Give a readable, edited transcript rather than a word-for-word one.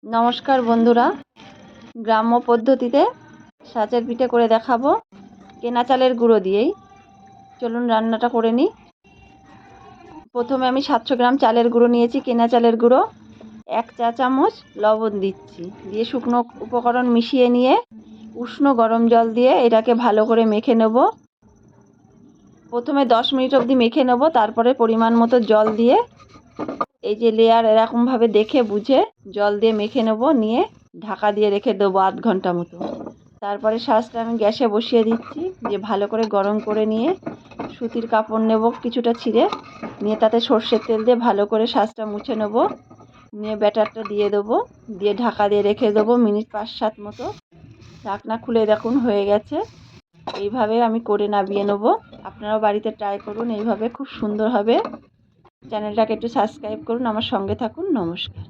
নমস্কার বন্ধুরা, গ্রাম্য পদ্ধতিতে সাঁচের পিঠে করে দেখাবো কেনা চালের গুঁড়ো দিয়েই। চলুন রান্নাটা করে নিই। প্রথমে আমি 700 গ্রাম চালের গুঁড়ো নিয়েছি, কেনা চালের গুঁড়ো। 1 চা চামচ লবণ দিচ্ছি, দিয়ে শুকনো উপকরণ মিশিয়ে নিয়ে উষ্ণ গরম জল দিয়ে এটাকে ভালো করে মেখে নেব। প্রথমে 10 মিনিট অবধি মেখে নেব, তারপরে পরিমাণ মতো জল দিয়ে এই যে লেয়ার এরকমভাবে দেখে বুঝে জল দিয়ে মেখে নেব, নিয়ে ঢাকা দিয়ে রেখে দেবো আধ ঘন্টা মতো। তারপরে শাঁসটা আমি গ্যাসে বসিয়ে দিচ্ছি, দিয়ে ভালো করে গরম করে নিয়ে সুতির কাপড় নেব কিছুটা ছিঁড়ে, নিয়ে তাতে সর্ষের তেল দিয়ে ভালো করে শাঁসটা মুছে নেব, নিয়ে ব্যাটারটা দিয়ে দেবো, দিয়ে ঢাকা দিয়ে রেখে দেবো মিনিট 5-7 মতো। ঢাকনা খুলে দেখুন হয়ে গেছে। এইভাবে আমি করে নামিয়ে নেব। আপনারাও বাড়িতে ট্রাই করুন, এইভাবে খুব সুন্দর হবে। চ্যানেলটাকে একটু সাবস্ক্রাইব করুন, আমার সঙ্গে থাকুন। নমস্কার।